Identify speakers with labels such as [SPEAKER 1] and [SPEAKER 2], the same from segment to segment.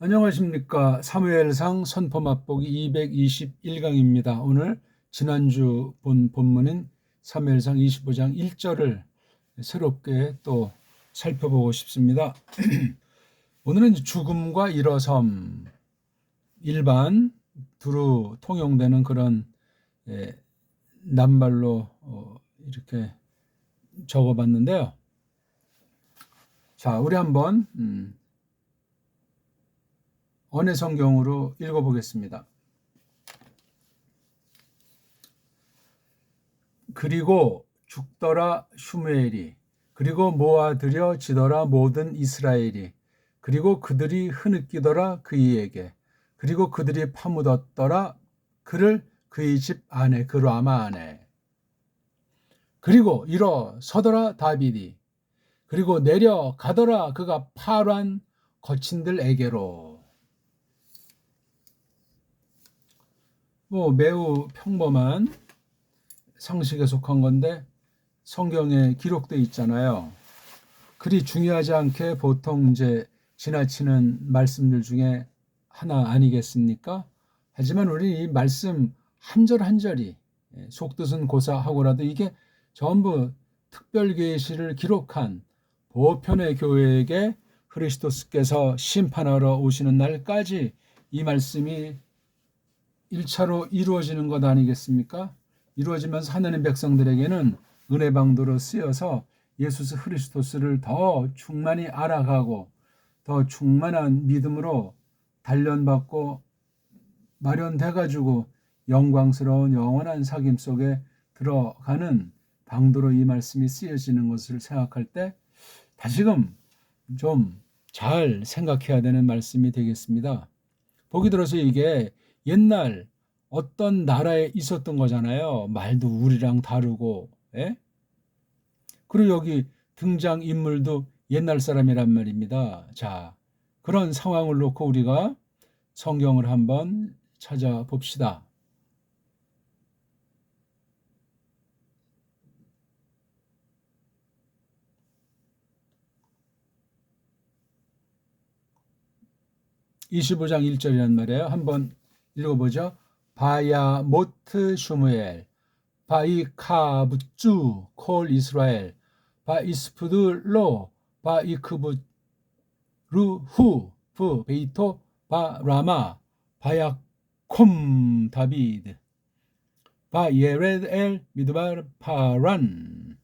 [SPEAKER 1] 안녕하십니까. 사무엘상 선포 맛보기 221강입니다. 오늘 지난주 본 본문인 사무엘상 25장 1절을 새롭게 또 살펴보고 싶습니다. 오늘은 죽음과 일어섬, 일반 두루 통용되는 그런 낱말로 이렇게 적어봤는데요. 자, 우리 한번 언해 성경으로 읽어보겠습니다. 그리고 죽더라 슈무엘이, 그리고 모아들여지더라 모든 이스라엘이, 그리고 그들이 흐느끼더라 그이에게, 그리고 그들이 파묻었더라 그를 그의 집 안에, 그 라마 안에. 그리고 일어서더라 다윗이, 그리고 내려가더라 그가 파란 거친들에게로. 매우 평범한 상식에 속한 건데 성경에 기록되어 있잖아요. 그리 중요하지 않게 보통 이제 지나치는 말씀들 중에 하나 아니겠습니까? 하지만 우리 이 말씀 한 절 한 절이 속뜻은 고사하고라도 이게 전부 특별 계시를 기록한 보편의 교회에게 그리스도께서 심판하러 오시는 날까지 이 말씀이 1차로 이루어지는 것 아니겠습니까? 이루어지면서 하나님 백성들에게는 은혜방도로 쓰여서 예수 그리스도를 더 충만히 알아가고 더 충만한 믿음으로 단련받고 마련돼가지고 영광스러운 영원한 사귐 속에 들어가는 방도로 이 말씀이 쓰여지는 것을 생각할 때 다시금 좀 잘 생각해야 되는 말씀이 되겠습니다. 보기 들어서 이게 옛날 어떤 나라에 있었던 거잖아요. 말도 우리랑 다르고, 예? 그리고 여기 등장인물도 옛날 사람이란 말입니다. 자, 그런 상황을 놓고 우리가 성경을 한번 찾아봅시다. (25장 1절이란 말이에요. 한번 읽어보죠. 바야 모트 슈무엘 바이카부쭈 콜 이스라엘 바이스푸드로 바이크부 루후 부 베이토 바라마 바야콤 다비드 바예레엘 미드발 파란.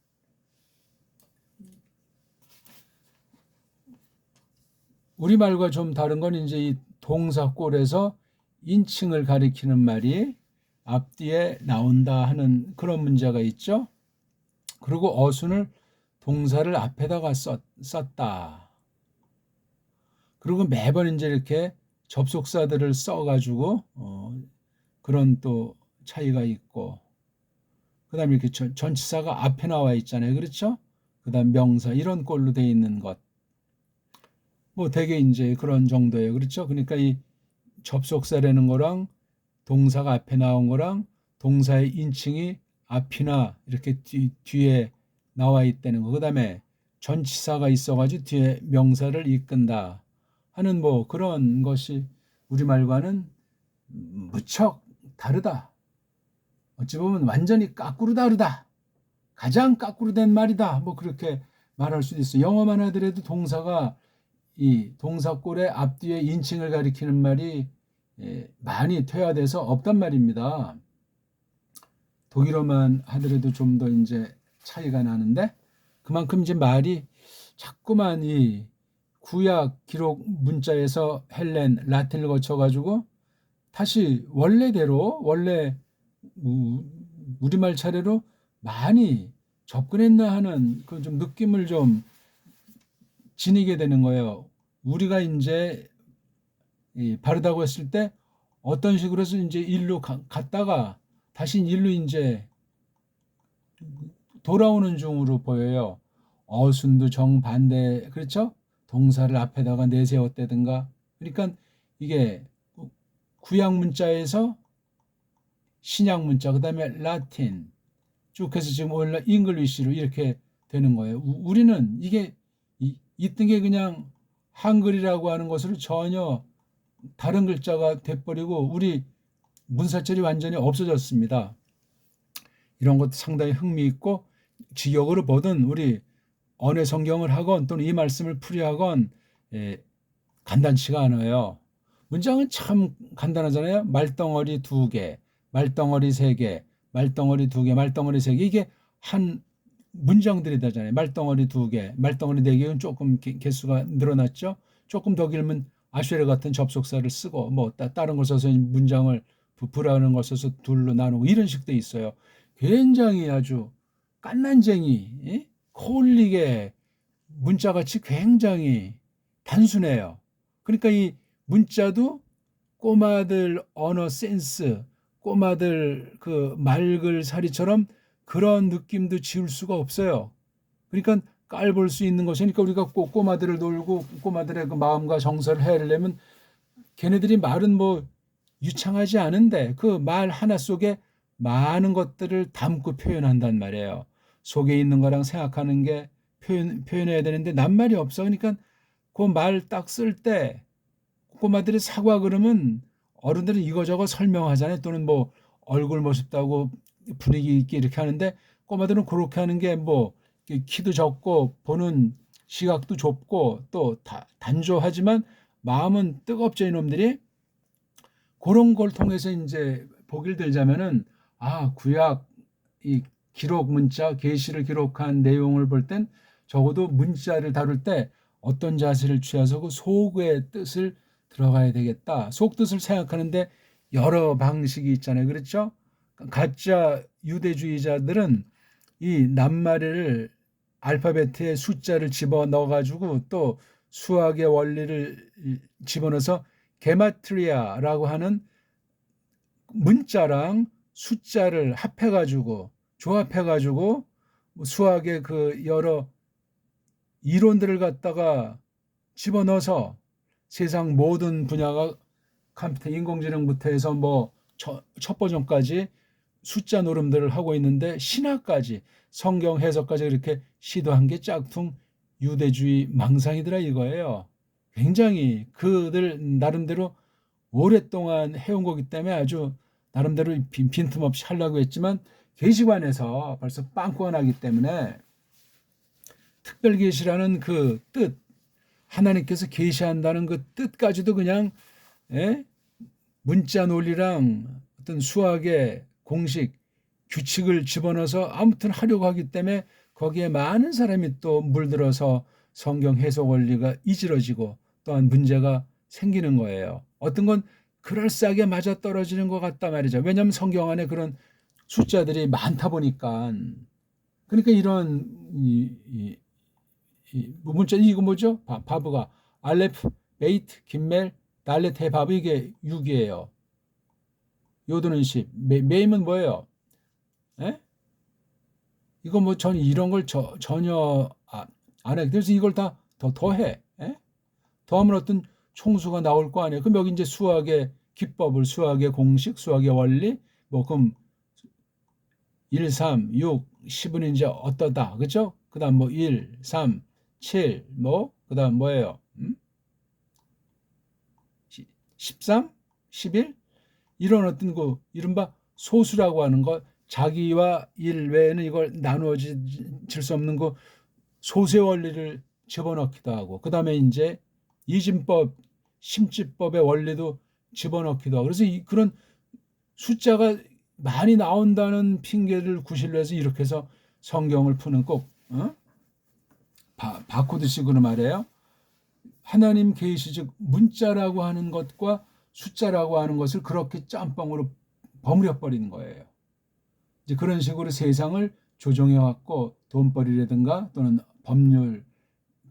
[SPEAKER 1] 우리말과 좀 다른 건 이제 이 동사꼴에서 인칭을 가리키는 말이 앞뒤에 나온다 하는 그런 문제가 있죠. 그리고 어순을 동사를 앞에다가 썼다. 그리고 매번 이제 이렇게 접속사들을 써가지고 그런 또 차이가 있고, 그 다음에 이렇게 전치사가 앞에 나와 있잖아요. 그렇죠? 그 다음 명사 이런 꼴로 돼 있는 것. 되게 이제 그런 정도예요. 그렇죠? 그러니까 이 접속사라는 거랑 동사가 앞에 나온 거랑 동사의 인칭이 앞이나 이렇게 뒤에 나와 있다는 거. 그 다음에 전치사가 있어가지고 뒤에 명사를 이끈다 하는 그런 것이 우리말과는 무척 다르다. 어찌 보면 완전히 까꾸로 다르다. 가장 까꾸로 된 말이다. 그렇게 말할 수도 있어요. 영어만 하더라도 동사가 이 동사꼴의 앞뒤에 인칭을 가리키는 말이 많이 퇴화돼서 없단 말입니다. 독일어만 하더라도 좀 더 이제 차이가 나는데 그만큼 이제 말이 자꾸만 이 구약 기록 문자에서 헬렌, 라틴을 거쳐가지고 다시 원래대로 원래 우리말 차례로 많이 접근했나 하는 그 좀 느낌을 좀 지니게 되는 거예요. 우리가 이제 바르다고 했을 때 어떤 식으로 해서 이제 일로 갔다가 다시 일로 이제 돌아오는 중으로 보여요. 어순도 정반대, 그렇죠? 동사를 앞에다가 내세웠다든가. 그러니까 이게 구약 문자에서 신약 문자, 그 다음에 라틴 쭉 해서 지금 오늘날 잉글리시로 이렇게 되는 거예요. 우리는 이게 있던 게 그냥 한글이라고 하는 것으로 전혀 다른 글자가 돼버리고 우리 문사철이 완전히 없어졌습니다. 이런 것도 상당히 흥미있고 지역으로 보든 우리 언어 성경을 하건 또는 이 말씀을 풀이하건 간단치가 않아요. 문장은 참 간단하잖아요. 말덩어리 2개, 말덩어리 3개, 말덩어리 2개, 말덩어리 3개. 이게 한 문장들이 되잖아요. 말덩어리 2개, 말덩어리 4개는 조금 개수가 늘어났죠. 조금 더 길면 아쉐르 같은 접속사를 쓰고 뭐 다른 걸 써서 문장을 부풀하는 걸 써서 둘로 나누고 이런 식도 있어요. 굉장히 아주 깐난쟁이, 코올리게 문자같이 굉장히 단순해요. 그러니까 이 문자도 꼬마들 언어 센스, 꼬마들 그 말글살이처럼 그런 느낌도 지울 수가 없어요. 그러니까 깔볼 수 있는 것이니까 우리가 꼭 꼬마들을 놀고 꼬마들의 그 마음과 정서를 헤아리려면 걔네들이 말은 뭐 유창하지 않은데 그 말 하나 속에 많은 것들을 담고 표현한단 말이에요. 속에 있는 거랑 생각하는 게 표현해야 되는데 낱말이 없어. 그러니까 그 말 딱 쓸 때 꼬마들이 사과 그러면 어른들은 이거저거 설명하잖아요. 또는 뭐 얼굴 멋있다고 분위기 있게 이렇게 하는데 꼬마들은 그렇게 하는 게 뭐 키도 적고 보는 시각도 좁고 또 단조하지만 마음은 뜨겁죠. 이놈들이 그런 걸 통해서 이제 보기를 들자면은 구약 이 기록 문자 계시를 기록한 내용을 볼 땐 적어도 문자를 다룰 때 어떤 자세를 취해서 그 속의 뜻을 들어가야 되겠다. 속 뜻을 생각하는데 여러 방식이 있잖아요. 그렇죠? 가짜 유대주의자들은 이 낱말을 알파벳에 숫자를 집어넣어 가지고 또 수학의 원리를 집어넣어서 게마트리아라고 하는 문자랑 숫자를 합해가지고 조합해가지고 수학의 그 여러 이론들을 갖다가 집어넣어서 세상 모든 분야가 컴퓨터 인공지능부터 해서 뭐 첫 버전까지 숫자 노름들을 하고 있는데 신학까지 성경 해석까지 이렇게 시도한 게 짝퉁 유대주의 망상이더라 이거예요. 굉장히 그들 나름대로 오랫동안 해온 거기 때문에 아주 나름대로 빈틈없이 하려고 했지만 계시관에서 벌써 빵꾸가 나기 때문에 특별계시라는 그 뜻, 하나님께서 계시한다는 그 뜻까지도 그냥 문자 논리랑 어떤 수학의 공식, 규칙을 집어넣어서 아무튼 하려고 하기 때문에 거기에 많은 사람이 또 물들어서 성경 해석 원리가 이지러지고 또한 문제가 생기는 거예요. 어떤 건 그럴싸하게 맞아떨어지는 것 같단 말이죠. 왜냐하면 성경 안에 그런 숫자들이 많다 보니까. 그러니까 이런 문자 이거 뭐죠? 바브가 알레프, 베이트, 김멜, 달렛, 해바브 이게 6이에요. 요도는 10. 메임은 뭐예요? 에? 이거 뭐 전 이런 걸 전혀 안 해. 그래서 이걸 다 더해. 더하면 어떤 총수가 나올 거 아니에요. 그럼 여기 이제 수학의 기법을, 수학의 공식, 수학의 원리, 뭐 그럼 1, 3, 6, 10은 이제 어떠다. 그죠? 그 다음 뭐 1, 3, 7, 뭐, 그 다음 뭐예요? 13, 11? 이런 어떤 그 이른바 소수라고 하는 것, 자기와 일 외에는 이걸 나누어질 수 없는 그 소수의 원리를 집어넣기도 하고, 그 다음에 이제 이진법, 심지법의 원리도 집어넣기도 하고, 그래서 그런 숫자가 많이 나온다는 핑계를 구실로 해서 이렇게 해서 성경을 푸는 꼭 바코드식으로 말해요. 하나님 계시 즉 문자라고 하는 것과 숫자라고 하는 것을 그렇게 짬뽕으로 버무려 버리는 거예요. 이제 그런 식으로 세상을 조정해 왔고 돈벌이라든가 또는 법률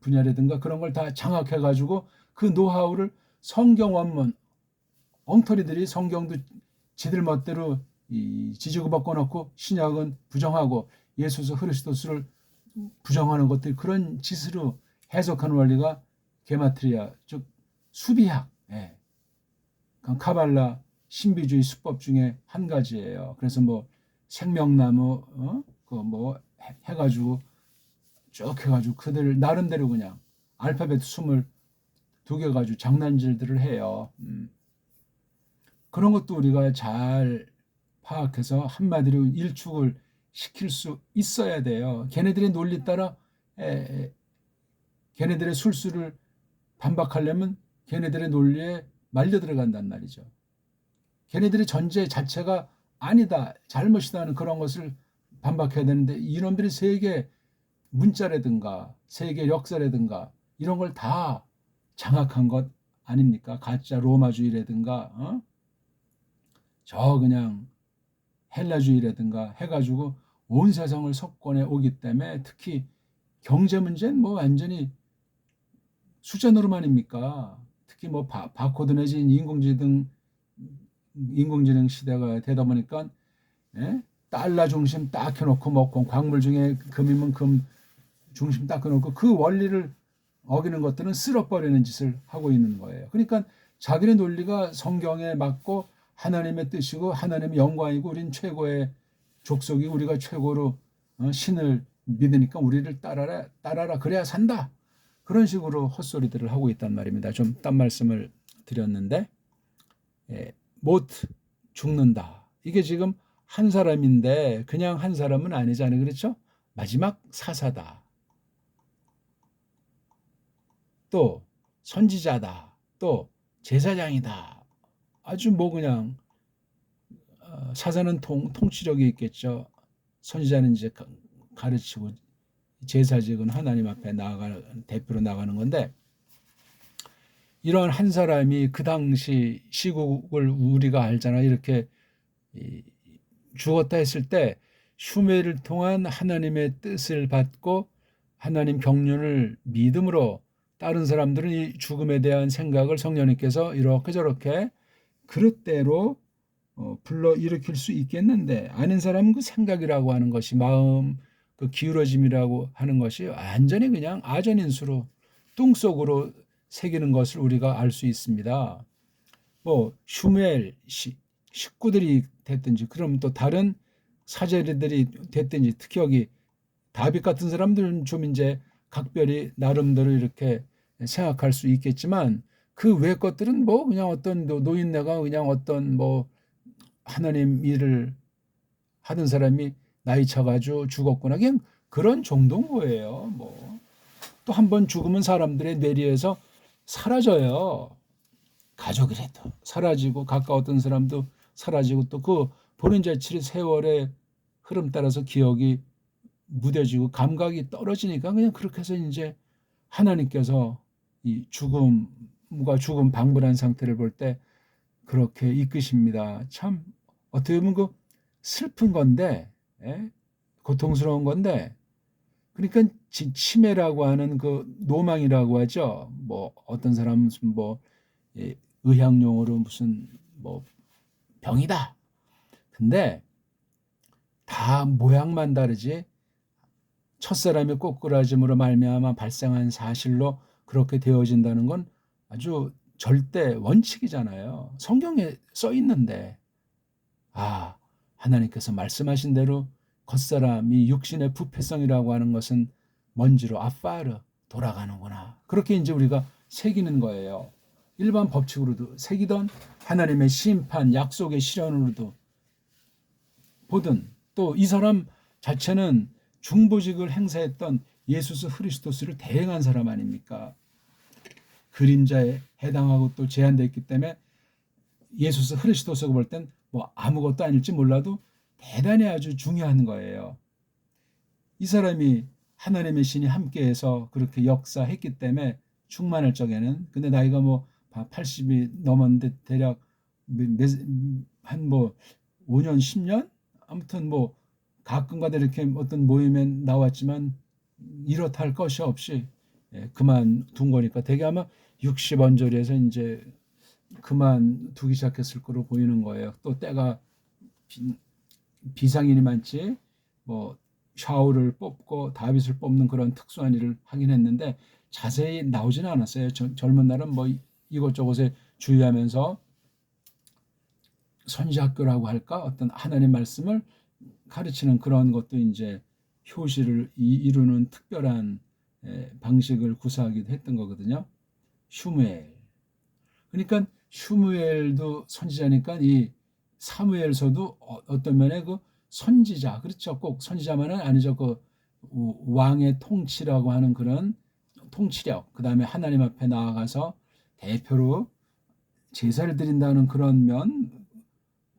[SPEAKER 1] 분야라든가 그런 걸 다 장악해 가지고 그 노하우를 성경 원문 엉터리들이 성경도 지들 멋대로 지지고 바꿔놓고 신약은 부정하고 예수서 그리스도스를 부정하는 것들 그런 짓으로 해석하는 원리가 게마트리아 즉 수비학, 카발라 신비주의 수법 중에 한 가지예요. 그래서 뭐 생명나무 그 뭐 해가지고 쭉 해가지고 그들 나름대로 그냥 알파벳 20 가지고 장난질들을 해요. 그런 것도 우리가 잘 파악해서 한마디로 일축을 시킬 수 있어야 돼요. 걔네들의 논리 따라 걔네들의 술수를 반박하려면 걔네들의 논리에 말려 들어간단 말이죠. 걔네들의 전제 자체가 아니다, 잘못이다 하는 그런 것을 반박해야 되는데 이놈들이 세계 문자라든가 세계 역사라든가 이런 걸 다 장악한 것 아닙니까? 가짜 로마주의라든가 저 그냥 헬라주의라든가 해가지고 온 세상을 석권해 오기 때문에 특히 경제 문제는 뭐 완전히 숫자 노름아닙니까? 특히 뭐 바코드 내지 인공지능 시대가 되다 보니까 달러 중심 딱 해놓고 뭐 광물 중에 금이면 금 중심 딱 해놓고 그 원리를 어기는 것들은 쓸어버리는 짓을 하고 있는 거예요. 그러니까 자기네 논리가 성경에 맞고 하나님의 뜻이고 하나님의 영광이고 우린 최고의 족속이 우리가 최고로 신을 믿으니까 우리를 따라라 그래야 산다. 그런 식으로 헛소리들을 하고 있단 말입니다. 좀 딴 말씀을 드렸는데 못 죽는다. 이게 지금 한 사람인데 그냥 한 사람은 아니잖아요. 그렇죠? 마지막 사사다. 또 선지자다. 또 제사장이다. 아주 뭐 그냥 사사는 통치력이 있겠죠. 선지자는 이제 가르치고 제사직은 하나님 앞에 대표로 나가는 건데 이런 한 사람이 그 당시 시국을 우리가 알잖아. 이렇게 죽었다 했을 때 슈메를 통한 하나님의 뜻을 받고 하나님 경륜을 믿음으로 다른 사람들은 이 죽음에 대한 생각을 성령님께서 이렇게 저렇게 그릇대로 불러일으킬 수 있겠는데 아는 사람은 그 생각이라고 하는 것이 마음 그 기울어짐이라고 하는 것이 완전히 그냥 아전인수로 뚱속으로 새기는 것을 우리가 알 수 있습니다. 뭐 슈멜 식구들이 됐든지 그럼 또 다른 사제들이 됐든지 특히 여기 다윗 같은 사람들은 좀 이제 각별히 나름대로 이렇게 생각할 수 있겠지만 그 외 것들은 뭐 그냥 어떤 노인네가 그냥 어떤 뭐 하나님 일을 하던 사람이 나이 차가지고 죽었구나 그냥 그런 정도인 거예요. 뭐 또 한 번 죽으면 사람들의 뇌리에서 사라져요. 가족이라도 사라지고 가까웠던 사람도 사라지고 또 그 보낸 자치의 세월의 흐름 따라서 기억이 무뎌지고 감각이 떨어지니까 그냥 그렇게 해서 이제 하나님께서 이 죽음과 죽음 방불한 상태를 볼 때 그렇게 이끄십니다. 참 어떻게 보면 그 슬픈 건데 고통스러운 건데 그러니까 치매라고 하는 그 노망이라고 하죠. 뭐 어떤 사람은 무슨 뭐 의학용어로 무슨 뭐 병이다. 근데 다 모양만 다르지 첫사람의 꼬꾸라짐으로 말미암아 발생한 사실로 그렇게 되어진다는 건 아주 절대 원칙이잖아요. 성경에 써 있는데 하나님께서 말씀하신 대로 겉사람이 육신의 부패성이라고 하는 것은 먼지로 아파르 돌아가는구나. 그렇게 이제 우리가 새기는 거예요. 일반 법칙으로도 새기던 하나님의 심판, 약속의 실현으로도 보든 또 이 사람 자체는 중보직을 행사했던 예수 그리스도를 대행한 사람 아닙니까? 그림자에 해당하고 또 제한되어 있기 때문에 예수 그리스도가 볼 땐 뭐 아무것도 아닐지 몰라도 대단히 아주 중요한 거예요. 이 사람이 하나님의 신이 함께해서 그렇게 역사했기 때문에 충만할 적에는 근데 나이가 뭐 80이 넘었는데 대략 한 뭐 5년 10년 아무튼 뭐 가끔가다 이렇게 어떤 모임에 나왔지만 이렇다 할 것이 없이 그만둔 거니까 되게 아마 60언저리에서 이제 그만두기 시작했을 거로 보이는 거예요. 또 때가 비상인이 많지 뭐 샤울을 뽑고 다윗을 뽑는 그런 특수한 일을 하긴 했는데 자세히 나오지는 않았어요. 젊은 날은 뭐 이곳저곳에 주의하면서 선지학교라고 할까 어떤 하나님 말씀을 가르치는 그런 것도 이제 효시를 이루는 특별한 방식을 구사하기도 했던 거거든요. 슈무엘. 그러니까 슈무엘도 선지자니까 이 사무엘서도 어떤 면에 그 선지자, 그렇죠. 꼭 선지자만은 아니죠. 그 왕의 통치라고 하는 그런 통치력, 그 다음에 하나님 앞에 나아가서 대표로 제사를 드린다는 그런 면,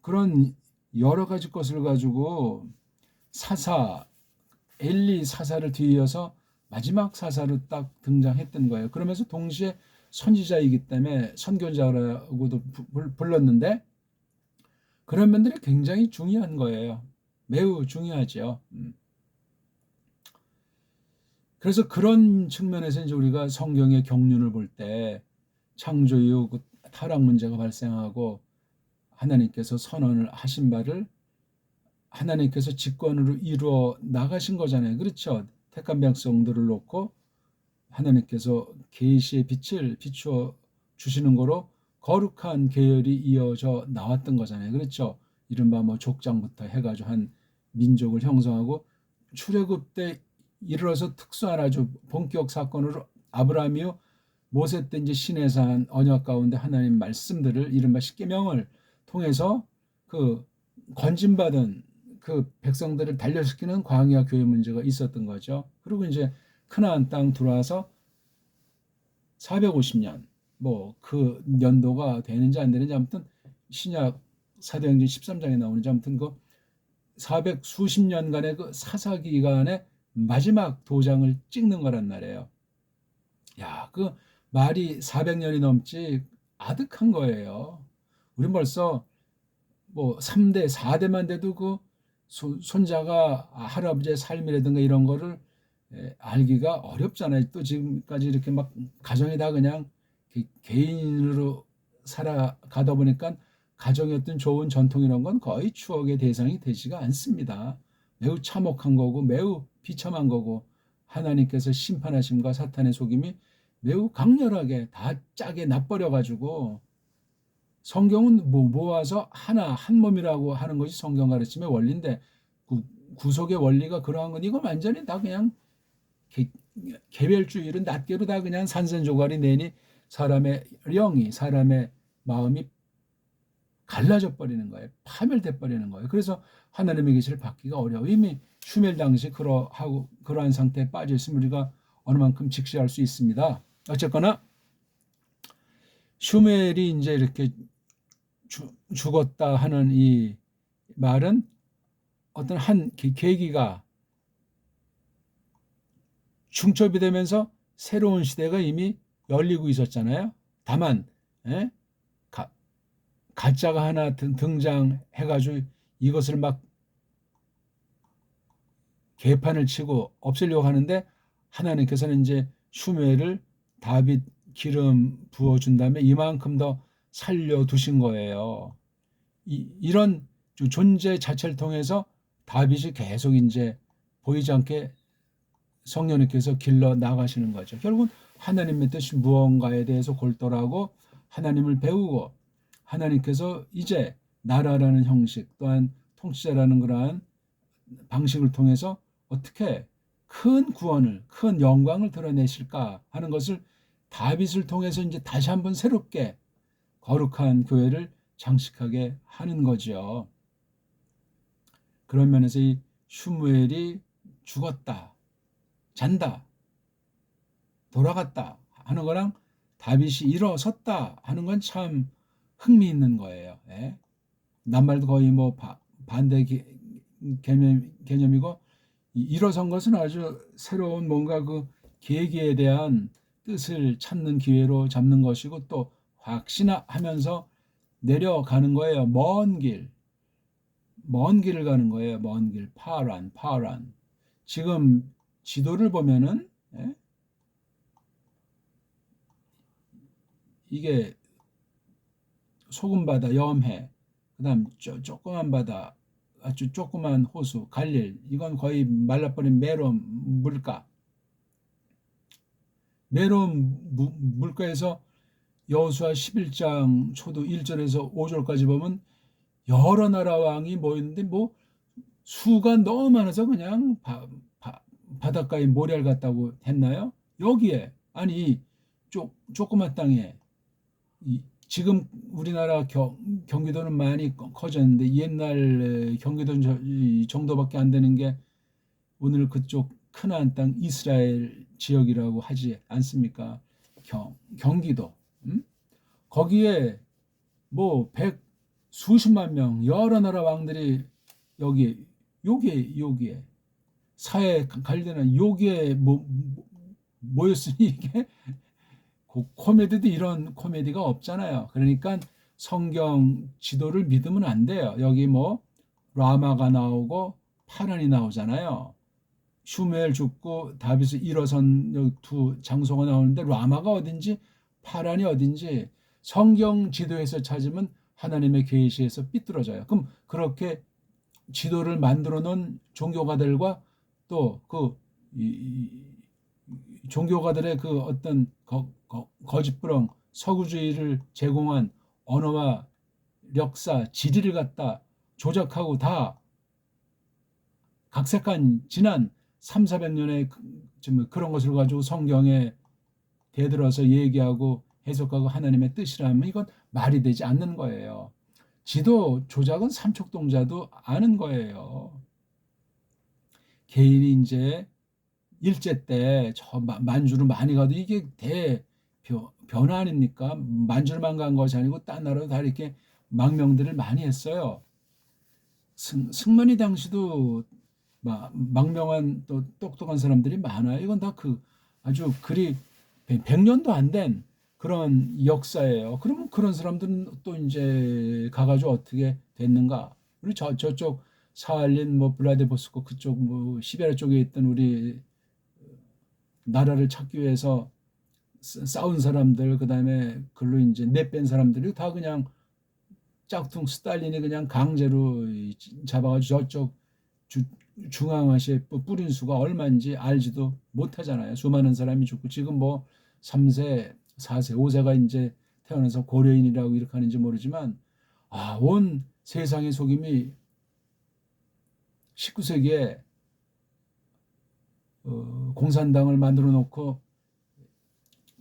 [SPEAKER 1] 그런 여러 가지 것을 가지고 사사, 엘리 사사를 뒤이어서 마지막 사사로 딱 등장했던 거예요. 그러면서 동시에 선지자이기 때문에 선교자라고도 불렀는데 그런 면들이 굉장히 중요한 거예요. 매우 중요하죠. 그래서 그런 측면에서 이제 우리가 성경의 경륜을 볼 때 창조 이후 그 타락 문제가 발생하고 하나님께서 선언을 하신 바를 하나님께서 직권으로 이루어 나가신 거잖아요. 그렇죠? 택한 백성들을 놓고 하나님께서 계시의 빛을 비추어 주시는 거로 거룩한 계열이 이어져 나왔던 거잖아요. 그렇죠? 이른바 뭐 족장부터 해가지고 한 민족을 형성하고 출애굽 때 이르러서 특수한 아주 본격 사건으로 아브라함이요 모세 때 이제 시내에서 한 언약 가운데 하나님 말씀들을 이른바 십계명을 통해서 그 건진받은 그 백성들을 단련시키는 광야 교회 문제가 있었던 거죠. 그리고 이제 크나안 땅 들어와서 450년 뭐 그 연도가 되는지 안 되는지 아무튼 신약 사도행전 13장에 나오는지 아무튼 그 400 수십 년간의 그 사사 기간의 마지막 도장을 찍는 거란 말이에요. 야, 그 말이 400년이 넘지 아득한 거예요. 우린 벌써 뭐 3대, 4대만 돼도 그 손자가 할아버지의 삶이라든가 이런 거를 알기가 어렵잖아요. 또 지금까지 이렇게 막 가정이 다 그냥 개인으로 살아가다 보니까 가정의 어떤 좋은 전통 이런 건 거의 추억의 대상이 되지가 않습니다. 매우 참혹한 거고 매우 비참한 거고 하나님께서 심판하심과 사탄의 속임이 매우 강렬하게 다 짜게 놔버려 가지고 성경은 모아서 하나 한 몸이라고 하는 것이 성경 가르침의 원리인데 구속의 원리가 그러한 건 이건 완전히 다 그냥 개별주의를 낱개로 다 그냥 산산조각이 내니 사람의 영이 사람의 마음이 갈라져 버리는 거예요. 파멸돼 버리는 거예요. 그래서 하나님의 계시를 받기가 어려워. 이미 슈멜 당시 그러한 상태에 빠져 있으면 우리가 어느 만큼 직시할 수 있습니다. 어쨌거나 슈멜이 이제 이렇게 죽었다 하는 이 말은 어떤 한 계기가 중첩이 되면서 새로운 시대가 이미 열리고 있었잖아요. 다만 가짜가 하나 등장해가지고 이것을 막 개판을 치고 없애려고 하는데 하나님께서는 이제 슈멜을 다윗 기름 부어준 다음에 이만큼 더 살려두신 거예요. 이런 존재 자체를 통해서 다윗이 계속 이제 보이지 않게 성령님께서 길러 나가시는 거죠. 결국은 하나님의 뜻이 무언가에 대해서 골똘하고 하나님을 배우고 하나님께서 이제 나라라는 형식 또한 통치자라는 그러한 방식을 통해서 어떻게 큰 구원을 큰 영광을 드러내실까 하는 것을 다윗을 통해서 이제 다시 한번 새롭게 거룩한 교회를 장식하게 하는 거죠. 그런 면에서 이 슈무엘이 죽었다, 잔다, 돌아갔다 하는 거랑 다윗이 일어섰다 하는 건 참 흥미있는 거예요. 예? 낱말도 거의 뭐 반대 개념이고 일어선 것은 아주 새로운 뭔가 그 계기에 대한 뜻을 찾는 기회로 잡는 것이고 또 확신하면서 내려가는 거예요. 먼 길을 가는 거예요. 먼 길, 파란. 지금 지도를 보면은 이게 소금바다, 염해, 그다음 조그만 바다, 아주 조그만 호수, 갈릴, 이건 거의 말라버린 메론 물가. 메론 물가에서 여호수아 11장 초도 1절에서 5절까지 보면 여러 나라 왕이 모였는데 뭐 수가 너무 많아서 그냥 바닷가에 모래를 갔다고 했나요? 여기에 아니 조그만 땅에 지금 우리나라 경기도는 많이 커졌는데 옛날 경기도 정도밖에 안 되는 게 오늘 그쪽 크나안 땅 이스라엘 지역이라고 하지 않습니까? 경기도. 거기에 뭐 수십만 명 여러 나라 왕들이 여기에 사회 관련한 여기에 모였으니 이게 코미디도 이런 코미디가 없잖아요. 그러니까 성경 지도를 믿으면 안 돼요. 여기 뭐 라마가 나오고 파란이 나오잖아요. 슈멜 죽고 다윗이 일어선 두 장소가 나오는데 라마가 어딘지 파란이 어딘지 성경 지도에서 찾으면 하나님의 계시에서 삐뚤어져요. 그럼 그렇게 지도를 만들어 놓은 종교가들과 또 그 종교가들의 그 어떤 거짓부렁 서구주의를 제공한 언어와 역사, 지리를 갖다 조작하고 다 각색한 지난 300~400년의 그런 것을 가지고 성경에 대들어서 얘기하고 해석하고 하나님의 뜻이라면 이건 말이 되지 않는 거예요. 지도 조작은 삼척동자도 아는 거예요. 개인이 이제 일제 때 저 만주를 많이 가도 이게 변화 아닙니까? 만주만 간 것이 아니고 딴 나라도 다 이렇게 망명들을 많이 했어요. 승만이 당시도 망명한 또 똑똑한 사람들이 많아요. 이건 다 아주 그리 100년도 안 된 그런 역사예요. 그러면 그런 사람들은 또 이제 가가지고 어떻게 됐는가? 우리 저쪽 사할린 뭐 블라디보스토크 그쪽 뭐 시베리아 쪽에 있던 우리 나라를 찾기 위해서 싸운 사람들, 그다음에 글로 이제 내뺀 사람들이 다 그냥 짝퉁 스탈린이 그냥 강제로 잡아가지고 저쪽 중앙아시아에 뿌린 수가 얼마인지 알지도 못하잖아요. 수많은 사람이 죽고 지금 뭐 3세, 4세, 5세가 이제 태어나서 고려인이라고 이렇게 하는지 모르지만 온 세상의 속임이 19세기에 공산당을 만들어 놓고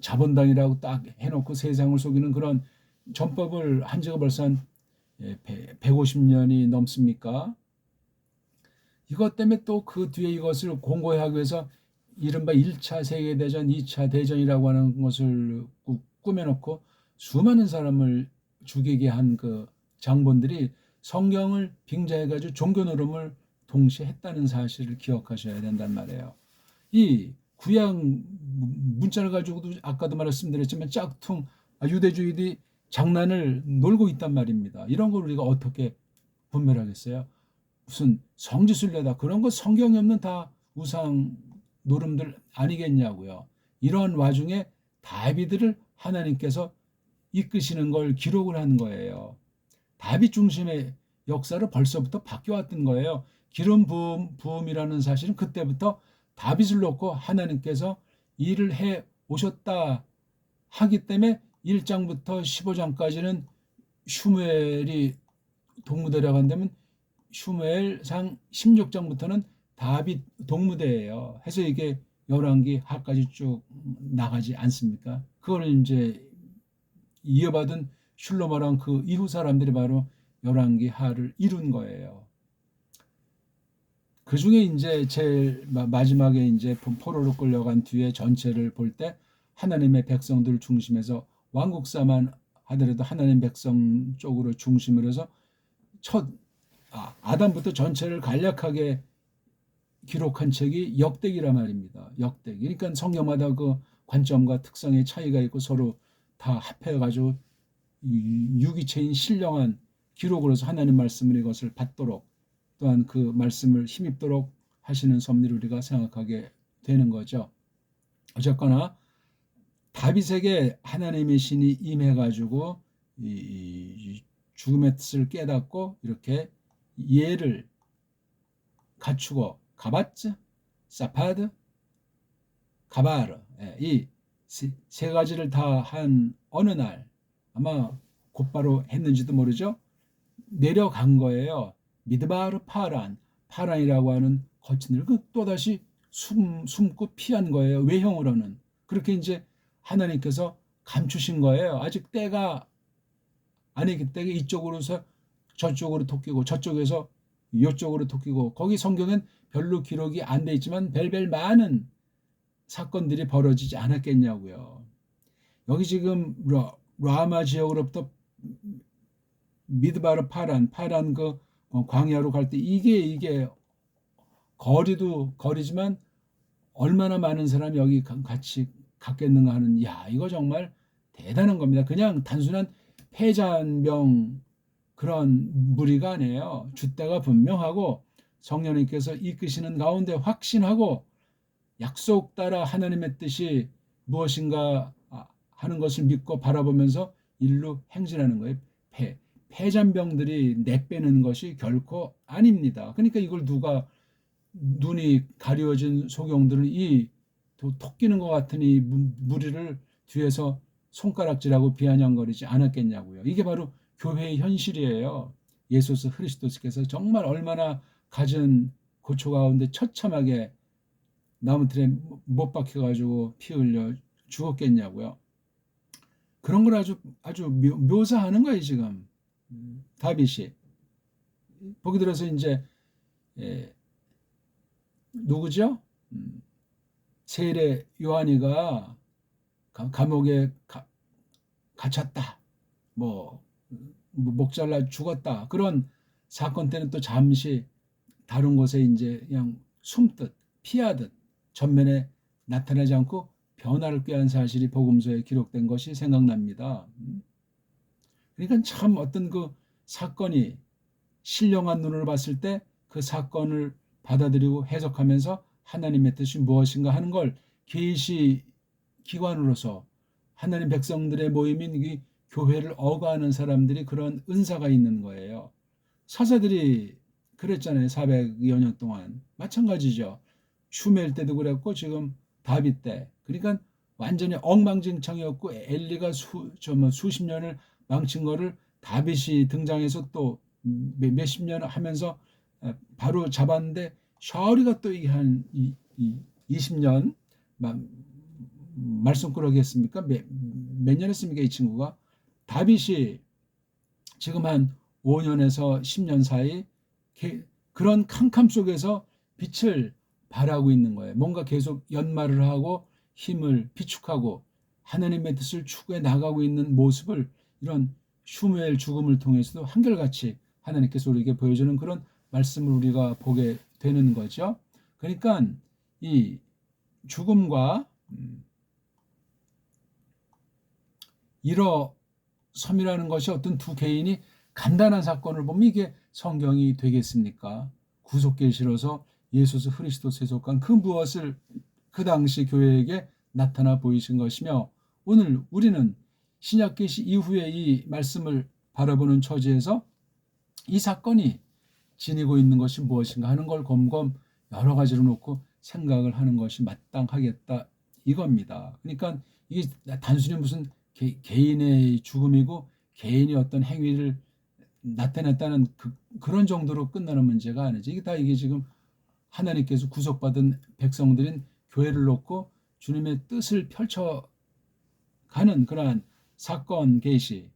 [SPEAKER 1] 자본당이라고 딱 해놓고 세상을 속이는 그런 전법을 한 지가 벌써 한 150년이 넘습니까? 이것 때문에 또 그 뒤에 이것을 공고하기 위해서 이른바 1차 세계대전, 2차 대전이라고 하는 것을 꾸며놓고 수많은 사람을 죽이게 한 그 장본들이 성경을 빙자해가지고 종교 노름을 동시에 했다는 사실을 기억하셔야 된단 말이에요. 이 구약 문자를 가지고도 아까도 말씀드렸지만 짝퉁 유대주의들이 장난을 놀고 있단 말입니다. 이런 걸 우리가 어떻게 분별하겠어요? 무슨 성지순례다 그런 거 성경이 없는 다 우상 노름들 아니겠냐고요. 이런 와중에 다윗을 하나님께서 이끄시는 걸 기록을 한 거예요. 다윗 중심의 역사를 벌써부터 바뀌어왔던 거예요. 기름 부음이라는 사실은 그때부터 다윗을 놓고 하나님께서 일을 해 오셨다 하기 때문에 1장부터 15장까지는 슈무엘이 동무대라고 한다면 슈무엘상 16장부터는 다윗 동무대예요. 해서 이게 열왕기 하까지 쭉 나가지 않습니까? 그걸 이제 이어받은 슐로머랑 그 이후 사람들이 바로 열왕기 하를 이룬 거예요. 그 중에 이제 제일 마지막에 이제 포로로 끌려간 뒤에 전체를 볼 때 하나님의 백성들 중심에서 왕국사만 하더라도 하나님 백성 쪽으로 중심으로 해서 아담부터 전체를 간략하게 기록한 책이 역대기란 말입니다. 역대기. 그러니까 성경마다 그 관점과 특성의 차이가 있고 서로 다 합해가지고 유기체인 신령한 기록으로서 하나님 말씀을 이것을 받도록 또한 그 말씀을 힘입도록 하시는 섭리를 우리가 생각하게 되는 거죠. 어쨌거나 다윗에게 하나님의 신이 임해가지고 이 죽음의 뜻을 깨닫고 이렇게 예를 갖추고 가바츠, 사파드, 가바르 이 세 가지를 다 한 어느 날 아마 곧바로 했는지도 모르죠. 내려간 거예요. 미드바르 파란이라고 하는 거친 들 또다시 숨고 피한 거예요. 외형으로는. 그렇게 이제 하나님께서 감추신 거예요. 아직 때가 아니기 때문에 이쪽으로서 저쪽으로 토끼고 저쪽에서 이쪽으로 토끼고, 거기 성경엔 별로 기록이 안 돼 있지만 별별 많은 사건들이 벌어지지 않았겠냐고요. 여기 지금 라마 지역으로부터 미드바르 파란 그 광야로 갈 때 이게 거리도 거리지만 얼마나 많은 사람이 여기 같이 갔겠는가 하는, 이거 정말 대단한 겁니다. 그냥 단순한 폐잔병 그런 무리가 아니에요. 줏대가 분명하고 성령님께서 이끄시는 가운데 확신하고 약속 따라 하나님의 뜻이 무엇인가 하는 것을 믿고 바라보면서 일로 행진하는 거예요. 폐잔병들이 내빼는 것이 결코 아닙니다. 그러니까 이걸 누가 눈이 가려진 소경들은 이 토끼는 것 같은 이 무리를 뒤에서 손가락질하고 비아냥거리지 않았겠냐고요. 이게 바로 교회의 현실이에요. 예수 그리스도께서 정말 얼마나 갖은 고초 가운데 처참하게 나무틀에 못 박혀가지고 피 흘려 죽었겠냐고요. 그런 걸 아주 묘사하는 거예요 지금 다윗이. 보기 들어서 이제 누구죠? 세례 요한이가 감옥에 갇혔다, 목잘라 죽었다, 그런 사건 때는 또 잠시 다른 곳에 이제 그냥 숨듯 피하듯 전면에 나타나지 않고 변화를 꾀한 사실이 복음서에 기록된 것이 생각납니다. 그러니까 참 어떤 그 사건이 신령한 눈으로 봤을 때 그 사건을 받아들이고 해석하면서 하나님의 뜻이 무엇인가 하는 걸 계시 기관으로서 하나님 백성들의 모임인 이 교회를 어가하는 사람들이 그런 은사가 있는 거예요. 사사들이 그랬잖아요. 400여 년 동안. 마찬가지죠. 슈멜 때도 그랬고 지금 다윗 때. 그러니까 완전히 엉망진창이었고 엘리가 수십 년을 망친 거를 다윗이 등장해서 또 몇십 년 하면서 바로 잡았는데, 샤울이가 또 이게 한 20년 말씀꾸러기 했습니까? 몇 년 했습니까? 이 친구가. 다윗이 지금 한 5년에서 10년 사이 그런 캄캄 속에서 빛을 발하고 있는 거예요. 뭔가 계속 연말을 하고 힘을 비축하고 하나님의 뜻을 추구해 나가고 있는 모습을 이런 슈무엘 죽음을 통해서도 한결같이 하나님께서 우리에게 보여주는 그런 말씀을 우리가 보게 되는 거죠. 그러니까 이 죽음과 일어섬이라는 것이 어떤 두 개인이 간단한 사건을 보면 이게 성경이 되겠습니까? 구속계시로서 예수 그리스도에 속한 그 무엇을 그 당시 교회에게 나타나 보이신 것이며, 오늘 우리는 신약계시 이후에 이 말씀을 바라보는 처지에서 이 사건이 지니고 있는 것이 무엇인가 하는 걸 곰곰 여러 가지로 놓고 생각을 하는 것이 마땅하겠다 이겁니다. 그러니까 이게 단순히 무슨 개인의 죽음이고 개인이 어떤 행위를 나타냈다는 그런 정도로 끝나는 문제가 아니지. 이게 지금 하나님께서 구속받은 백성들인 교회를 놓고 주님의 뜻을 펼쳐가는 그러한 사건 계시,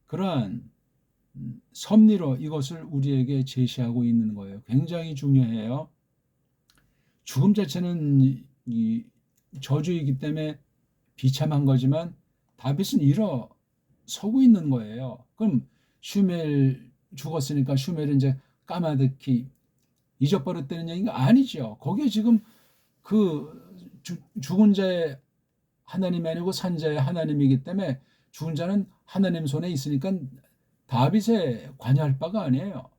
[SPEAKER 1] 그러한 섭리로 이것을 우리에게 제시하고 있는 거예요. 굉장히 중요해요. 죽음 자체는 이 저주이기 때문에 비참한 거지만 다윗은 일어서고 있는 거예요. 그럼 슈멜 죽었으니까 슈멜은 이제 까마득히 잊어버렸다는 얘기가 아니죠. 거기에 지금 그 죽은 자의 하나님이 아니고 산자의 하나님이기 때문에 죽은 자는 하나님 손에 있으니까 다윗에 관여할 바가 아니에요.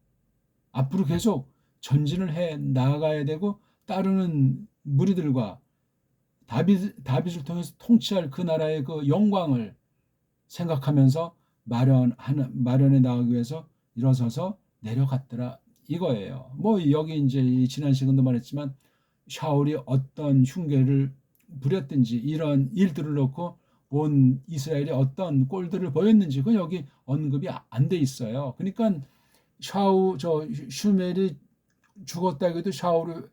[SPEAKER 1] 앞으로 계속 전진을 해 나가야 되고 따르는 무리들과 다윗을 통해서 통치할 그 나라의 그 영광을 생각하면서 마련해 나가기 위해서 일어서서 내려갔더라 이거예요. 여기 이제 지난 시간도 말했지만 샤울이 어떤 흉계를 부렸든지 이런 일들을 놓고 온 이스라엘이 어떤 꼴들을 보였는지 그 여기 언급이 안 돼 있어요. 그러니까 슈멜이 죽었다 해도 샤울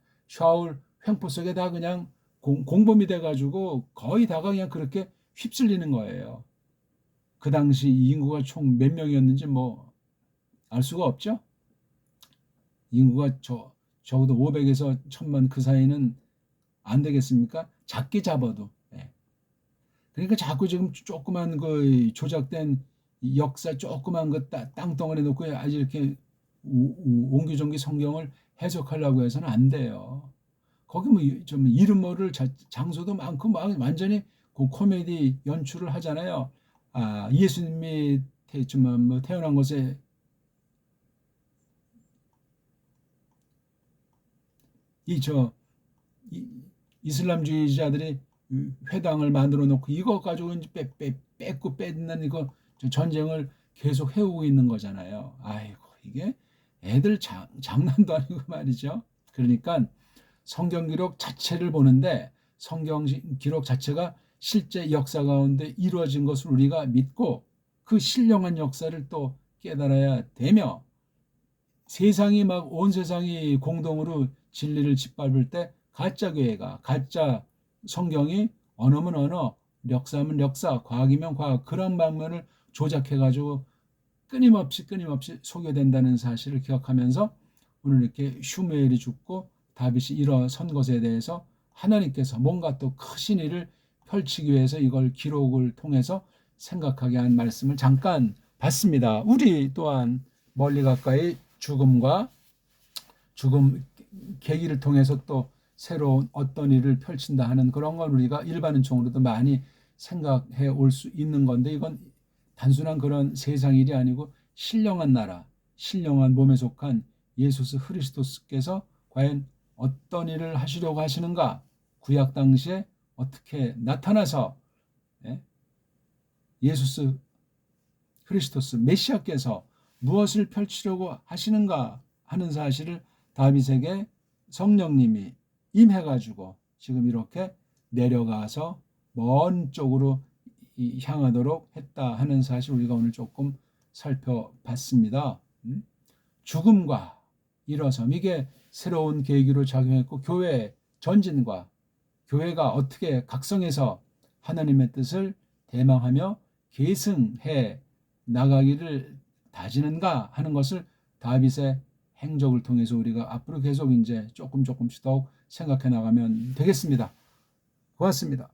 [SPEAKER 1] 횡포 속에 다 그냥 공범이 돼가지고 거의 다가 그냥 그렇게 휩쓸리는 거예요. 그 당시 인구가 총 몇 명이었는지 뭐 알 수가 없죠. 인구가 적어도 500에서 1000만 그 사이는 안 되겠습니까? 작게 잡아도. 예. 그러니까 자꾸 지금 조그만 그 조작된 역사 조그만 그 땅덩어리 놓고 아주 이렇게 옹기종기 성경을 해석하려고 해서는 안 돼요. 거기 뭐 좀 이름 모를 장소도 많고 막 완전히 그 코미디 연출을 하잖아요. 아, 예수님이 뭐 태어난 곳에 이 이슬람주의자들이 회당을 만들어 놓고 이거 가지고 이제 뺏고 뺏는 이거 전쟁을 계속 해오고 있는 거잖아요. 아이고 이게 애들 장난도 아니고 말이죠. 그러니까 성경 기록 자체를 보는데 성경 기록 자체가 실제 역사 가운데 이루어진 것을 우리가 믿고 그 신령한 역사를 또 깨달아야 되며 세상이 막 온 세상이 공동으로 진리를 짓밟을 때 가짜 교회가 가짜 성경이 언어면 언어, 역사면 역사, 과학이면 과학 그런 방면을 조작해가지고 끊임없이 소개된다는 사실을 기억하면서 오늘 이렇게 슈무엘이 죽고 다윗이 일어선 것에 대해서 하나님께서 뭔가 또 크신 일을 펼치기 위해서 이걸 기록을 통해서 생각하게 한 말씀을 잠깐 봤습니다. 우리 또한 멀리 가까이 죽음과 죽음 계기를 통해서 또 새로운 어떤 일을 펼친다 하는 그런 걸 우리가 일반인적으로도 많이 생각해 올 수 있는 건데 이건 단순한 그런 세상 일이 아니고 신령한 나라, 신령한 몸에 속한 예수 그리스도께서 과연 어떤 일을 하시려고 하시는가? 구약 당시에 어떻게 나타나서 예수 그리스도스 메시아께서 무엇을 펼치려고 하시는가 하는 사실을 다윗에게 성령님이 임해가지고 지금 이렇게 내려가서 먼 쪽으로 향하도록 했다 하는 사실 우리가 오늘 조금 살펴봤습니다. 죽음과 일어섬 이게 새로운 계기로 작용했고 교회 전진과 교회가 어떻게 각성해서 하나님의 뜻을 대망하며 계승해 나가기를 다지는가 하는 것을 다윗의 행적을 통해서 우리가 앞으로 계속 이제 조금씩 더욱 생각해 나가면 되겠습니다. 고맙습니다.